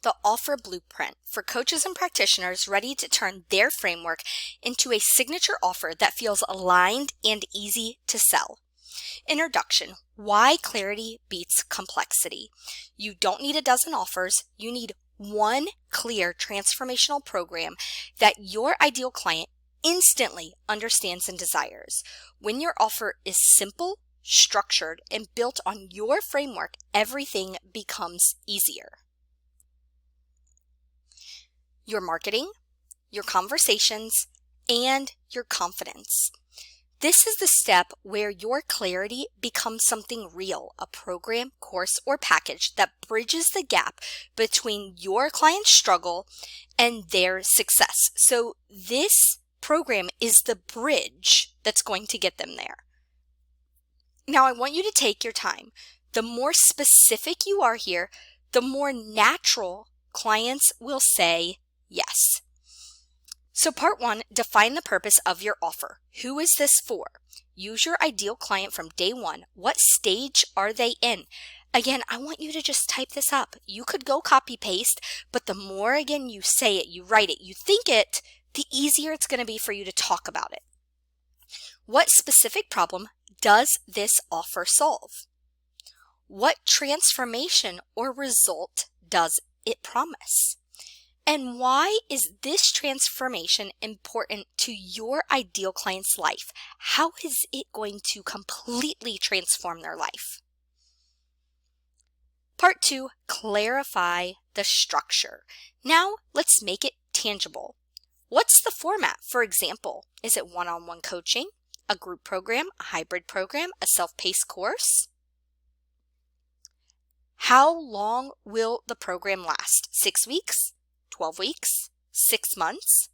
the offer blueprint for coaches and practitioners ready to turn their framework into a signature offer that feels aligned and easy to sell. Introduction: why clarity beats complexity. You don't need a dozen offers. You need one clear transformational program that your ideal client instantly understands and desires. When your offer is simple, structured, and built on your framework, everything becomes easier. Your marketing, your conversations, and your confidence. This is the step where your clarity becomes something real, a program, course, or package that bridges the gap between your client's struggle and their success. So this program is the bridge that's going to get them there. Now, I want you to take your time. The more specific you are here, the more natural clients will say yes. So part 1, define the purpose of your offer. Who is this for? Use your ideal client from day 1. What stage are they in? Again, I want you to just type this up. You could go copy paste, but the more again you say it, you write it, you think it, the easier it's going to be for you to talk about it. What specific problem does this offer solve? What transformation or result does it promise? And why is this transformation important to your ideal client's life? How is it going to completely transform their life? Part 2, clarify the structure. Now let's make it tangible. What's the format? For example, is it one-on-one coaching, a group program, a hybrid program, a self-paced course? How long will the program last? 6 weeks? 12 weeks, 6 months.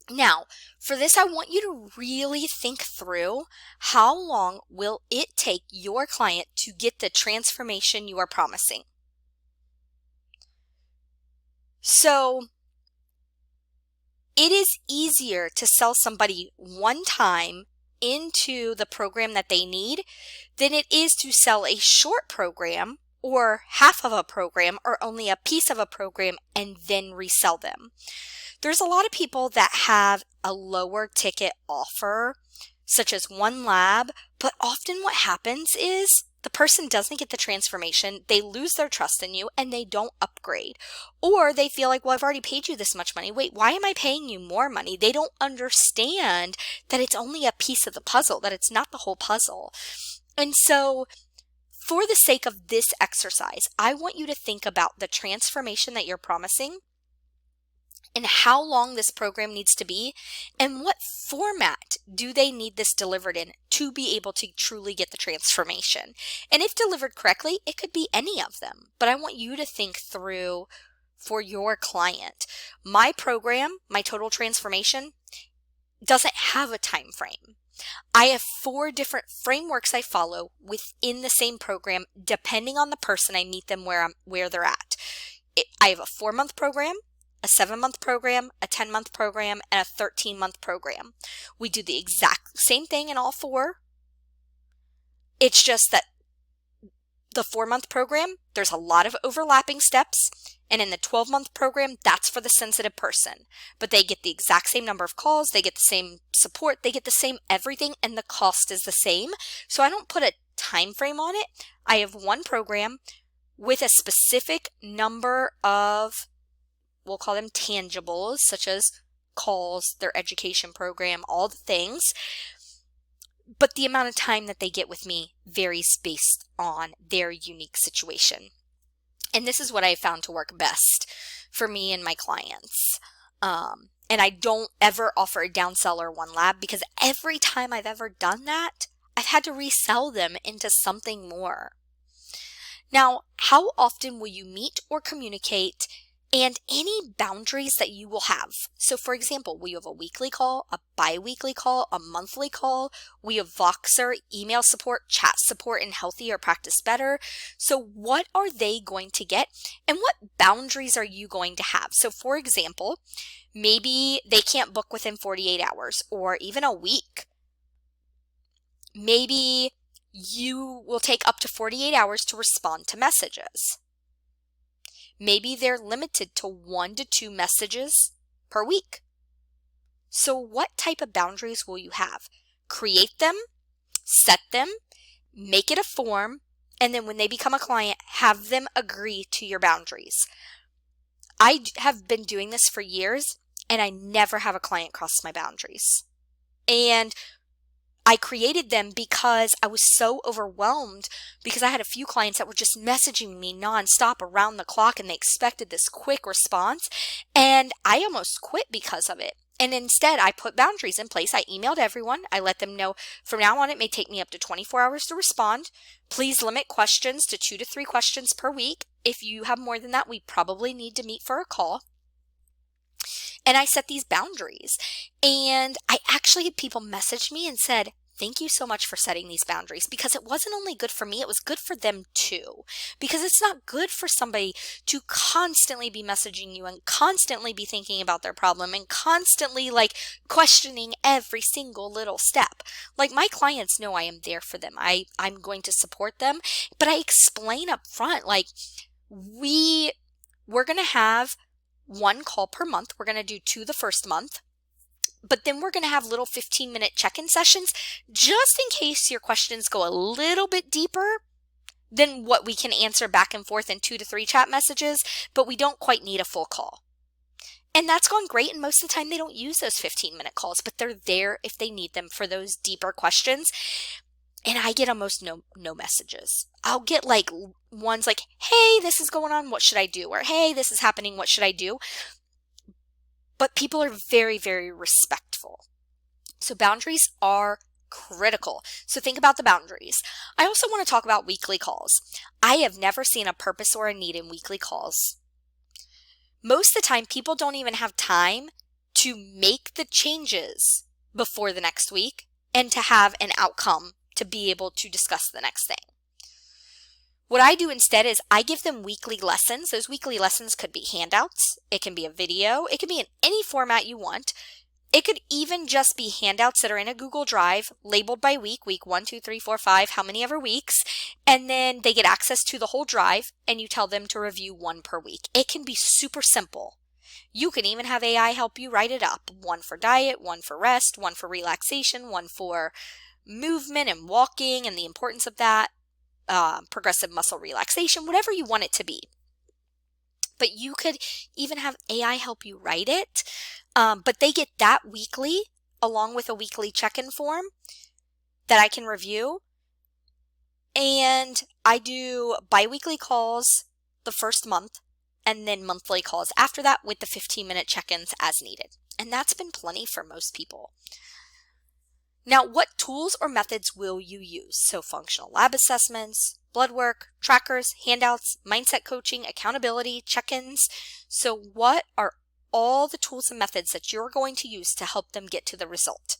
Now, for this, I want you to really think through how long will it take your client to get the transformation you are promising. So, it is easier to sell somebody one time into the program that they need than it is to sell a short program or half of a program or only a piece of a program and then resell them. There's a lot of people that have a lower ticket offer, such as one lab, but often what happens is the person doesn't get the transformation, they lose their trust in you, and they don't upgrade. Or they feel like, well, I've already paid you this much money. Wait, why am I paying you more money? They don't understand that it's only a piece of the puzzle, that it's not the whole puzzle. And so, for the sake of this exercise, I want you to think about the transformation that you're promising and how long this program needs to be and what format do they need this delivered in to be able to truly get the transformation. And if delivered correctly, it could be any of them, but I want you to think through for your client. My program, my total transformation, doesn't have a time frame. I have 4 different frameworks I follow within the same program, depending on the person I meet them where they're at. I have a 4-month program, a 7-month program, a 10-month program, and a 13-month program. We do the exact same thing in all 4. It's just that the 4-month program, there's a lot of overlapping steps. And in the 12-month program, that's for the sensitive person. But they get the exact same number of calls, they get the same support, they get the same everything, and the cost is the same. So I don't put a time frame on it. I have one program with a specific number of, we'll call them tangibles, such as calls, their education program, all the things. But the amount of time that they get with me varies based on their unique situation. And this is what I found to work best for me and my clients. And I don't ever offer a downsell or one lab because every time I've ever done that, I've had to resell them into something more. Now, how often will you meet or communicate and any boundaries that you will have? So for example, will you have a weekly call, a bi-weekly call, a monthly call? We have Voxer, email support, chat support in Healthy or Practice Better. So what are they going to get and what boundaries are you going to have? So for example, maybe they can't book within 48 hours or even a week. Maybe you will take up to 48 hours to respond to messages. Maybe they're limited to 1 to 2 messages per week. So what type of boundaries will you have? Create them, set them, make it a form, and then when they become a client, have them agree to your boundaries. I have been doing this for years, and I never have a client cross my boundaries. And I created them because I was so overwhelmed because I had a few clients that were just messaging me nonstop around the clock and they expected this quick response. And I almost quit because of it. And instead, I put boundaries in place. I emailed everyone. I let them know from now on, it may take me up to 24 hours to respond. Please limit questions to 2 to 3 questions per week. If you have more than that, we probably need to meet for a call. And I set these boundaries. And I actually had people message me and said, thank you so much for setting these boundaries, because it wasn't only good for me, it was good for them too. Because it's not good for somebody to constantly be messaging you and constantly be thinking about their problem and constantly questioning every single little step. Like, my clients know I am there for them. I'm going to support them, but I explain up front, we're going to have 1 call per month. We're going to do 2 the first month. But then we're going to have little 15-minute check-in sessions just in case your questions go a little bit deeper than what we can answer back and forth in 2 to 3 chat messages, but we don't quite need a full call. And that's gone great, and most of the time they don't use those 15-minute calls, but they're there if they need them for those deeper questions. And I get almost no messages. I'll get ones like, hey, this is going on, what should I do? Or, hey, this is happening, what should I do? But people are very, very respectful. So boundaries are critical. So think about the boundaries. I also want to talk about weekly calls. I have never seen a purpose or a need in weekly calls. Most of the time, people don't even have time to make the changes before the next week and to have an outcome to be able to discuss the next thing. What I do instead is I give them weekly lessons. Those weekly lessons could be handouts. It can be a video. It can be in any format you want. It could even just be handouts that are in a Google Drive labeled by week 1, 2, 3, 4, 5, how many ever weeks. And then they get access to the whole drive and you tell them to review 1 per week. It can be super simple. You can even have AI help you write it up. 1 for diet, 1 for rest, 1 for relaxation, 1 for movement and walking and the importance of that. Progressive muscle relaxation, whatever you want it to be. But you could even have AI help you write it. But they get that weekly along with a weekly check-in form that I can review. And I do bi-weekly calls the first month and then monthly calls after that with the 15-minute check-ins as needed. And that's been plenty for most people. Now, what tools or methods will you use? So functional lab assessments, blood work, trackers, handouts, mindset coaching, accountability, check-ins. So what are all the tools and methods that you're going to use to help them get to the result?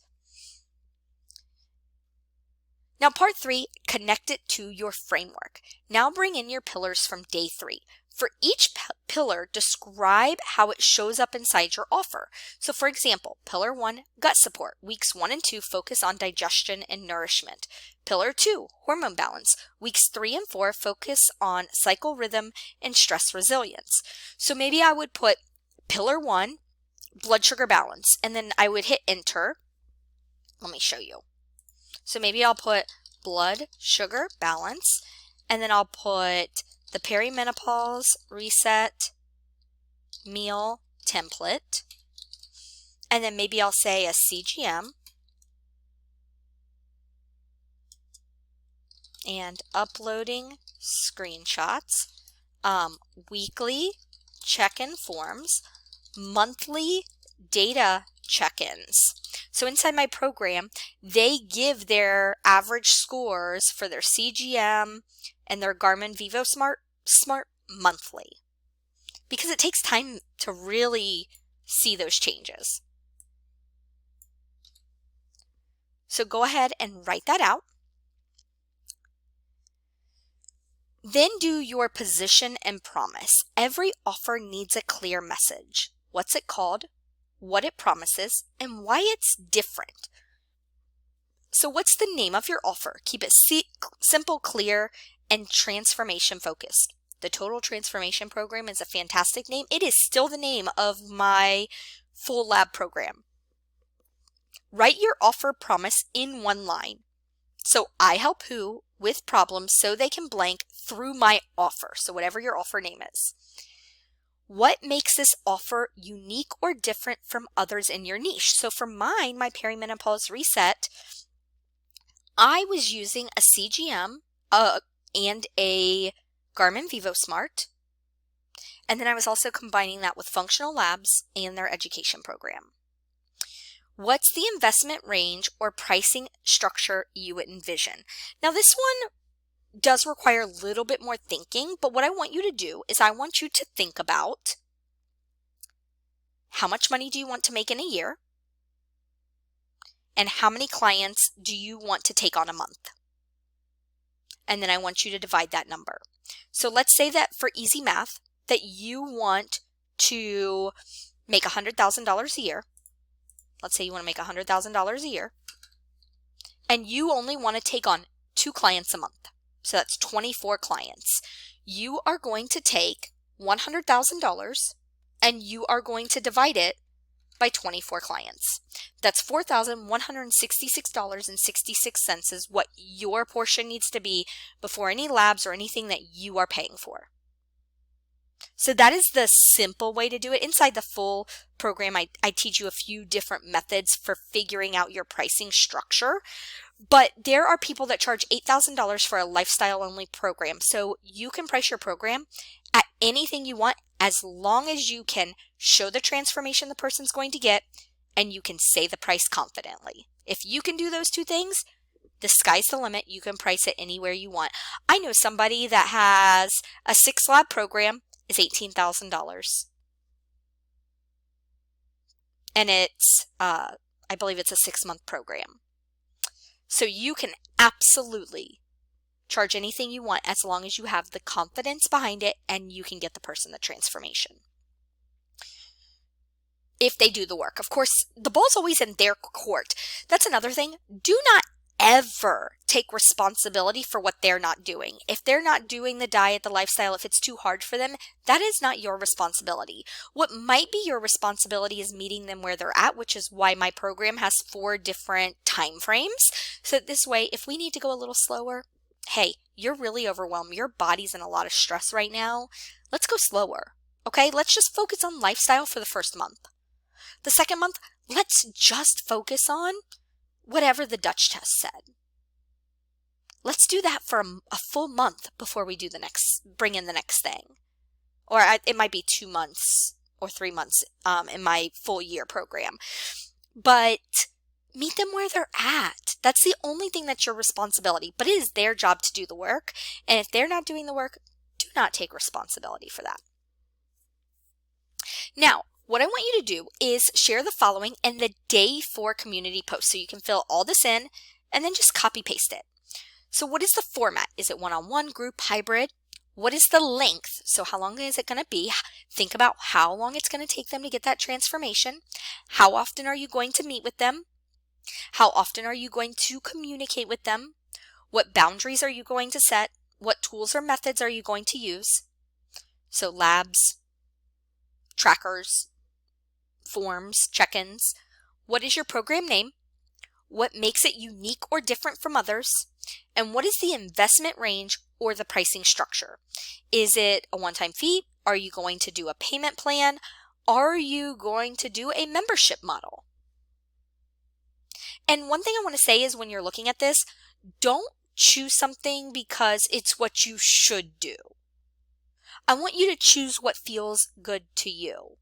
Now, part 3, connect it to your framework. Now bring in your pillars from day 3. For each pillar, describe how it shows up inside your offer. So for example, pillar 1, gut support. Weeks 1 and 2 focus on digestion and nourishment. Pillar 2, hormone balance. Weeks 3 and 4 focus on cycle rhythm and stress resilience. So maybe I would put pillar 1, blood sugar balance, and then I would hit enter. Let me show you. So maybe I'll put blood sugar balance, and then I'll put the perimenopause reset meal template, and then maybe I'll say a CGM and uploading screenshots, weekly check-in forms, monthly data check-ins. So inside my program, they give their average scores for their CGM and their Garmin Vivo Smart monthly, because it takes time to really see those changes. So go ahead and write that out. Then do your position and promise. Every offer needs a clear message. What's it called, what it promises, and why it's different. So what's the name of your offer? Keep it simple, clear, and transformation focused. The Total Transformation Program is a fantastic name. It is still the name of my full lab program. Write your offer promise in one line. So I help who with problems so they can blank through my offer. So whatever your offer name is. What makes this offer unique or different from others in your niche? So for mine, my perimenopause reset, I was using a CGM and a Garmin VivoSmart. And then I was also combining that with functional labs and their education program. What's the investment range or pricing structure you envision? Now this one does require a little bit more thinking, but what I want you to do is I want you to think about how much money do you want to make in a year? And how many clients do you want to take on a month? And then I want you to divide that number. So let's say that for easy math, that you want to make $100,000 a year. Let's say you want to make $100,000 a year. And you only want to take on 2 clients a month. So that's 24 clients. You are going to take $100,000 and you are going to divide it by 24 clients. That's $4,166.66 is what your portion needs to be before any labs or anything that you are paying for. So that is the simple way to do it. Inside the full program, I teach you a few different methods for figuring out your pricing structure. But there are people that charge $8,000 for a lifestyle-only program. So you can price your program at anything you want as long as you can show the transformation the person's going to get and you can say the price confidently. If you can do those 2 things, the sky's the limit. You can price it anywhere you want. I know somebody that has a 6-lab program is $18,000. And it's, I believe it's a 6-month program. So you can absolutely charge anything you want as long as you have the confidence behind it and you can get the person the transformation. If they do the work. Of course, the ball's always in their court. That's another thing. Do not ever take responsibility for what they're not doing. If they're not doing the diet, the lifestyle, if it's too hard for them, that is not your responsibility. What might be your responsibility is meeting them where they're at, which is why my program has 4 different time frames. So this way, if we need to go a little slower, hey, you're really overwhelmed. Your body's in a lot of stress right now. Let's go slower. Okay, let's just focus on lifestyle for the first month. The second month, let's just focus on whatever the Dutch test said. Let's do that for a full month before we do bring in the next thing. Or it might be 2 months or 3 months in my full year program. But meet them where they're at. That's the only thing that's your responsibility. But it is their job to do the work. And if they're not doing the work, do not take responsibility for that. Now, what I want you to do is share the following in the day 4 community post. So you can fill all this in and then just copy paste it. So what is the format? Is it one-on-one, group, hybrid? What is the length? So how long is it going to be? Think about how long it's going to take them to get that transformation. How often are you going to meet with them? How often are you going to communicate with them? What boundaries are you going to set? What tools or methods are you going to use? So labs, trackers, forms, check-ins. What is your program name? What makes it unique or different from others? And what is the investment range or the pricing structure? Is it a one-time fee? Are you going to do a payment plan? Are you going to do a membership model? And one thing I want to say is when you're looking at this, don't choose something because it's what you should do. I want you to choose what feels good to you.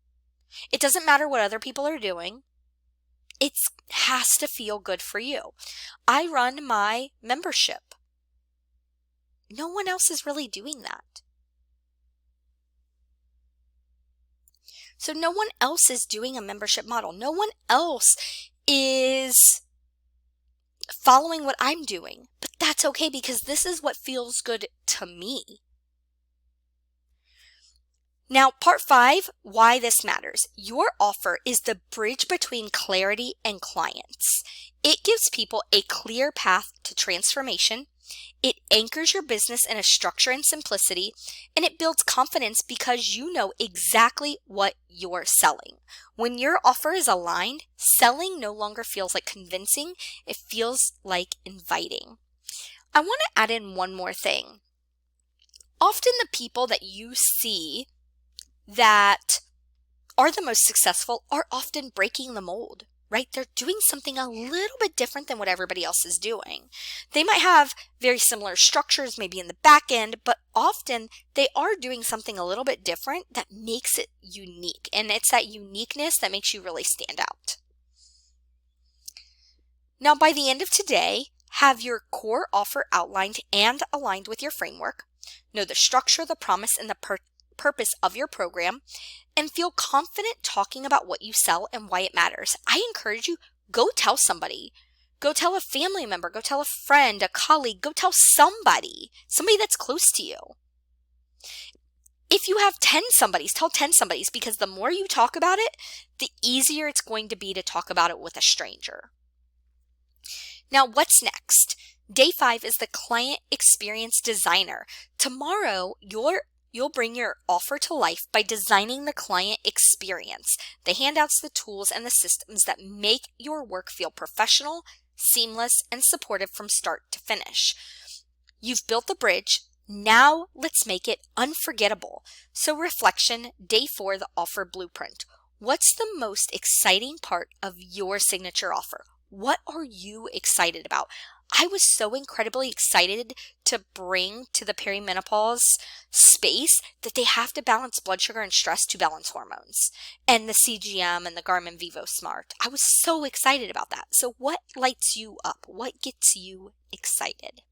It doesn't matter what other people are doing. It has to feel good for you. I run my membership. No one else is really doing that. So no one else is doing a membership model. No one else is following what I'm doing. But that's okay because this is what feels good to me. Now, part 5, why this matters. Your offer is the bridge between clarity and clients. It gives people a clear path to transformation. It anchors your business in a structure and simplicity, and it builds confidence because you know exactly what you're selling. When your offer is aligned, selling no longer feels like convincing, it feels like inviting. I want to add in one more thing. Often the people that you see that are the most successful are often breaking the mold, right? They're doing something a little bit different than what everybody else is doing. They might have very similar structures, maybe in the back end, but often they are doing something a little bit different that makes it unique. And it's that uniqueness that makes you really stand out. Now, by the end of today, have your core offer outlined and aligned with your framework. Know the structure, the promise, and the purpose of your program, and feel confident talking about what you sell and why it matters. I encourage you, go tell somebody. Go tell a family member, go tell a friend, a colleague, go tell somebody that's close to you. If you have 10 somebodies, tell 10 somebodies, because the more you talk about it, the easier it's going to be to talk about it with a stranger. Now, what's next? Day 5 is the client experience designer. Tomorrow, you'll bring your offer to life by designing the client experience, the handouts, the tools, and the systems that make your work feel professional, seamless, and supportive from start to finish. You've built the bridge. Now let's make it unforgettable. So reflection, day 4, the offer blueprint. What's the most exciting part of your signature offer? What are you excited about? I was so incredibly excited to bring to the perimenopause space that they have to balance blood sugar and stress to balance hormones, and the CGM and the Garmin Vivo Smart. I was so excited about that. So what lights you up? What gets you excited?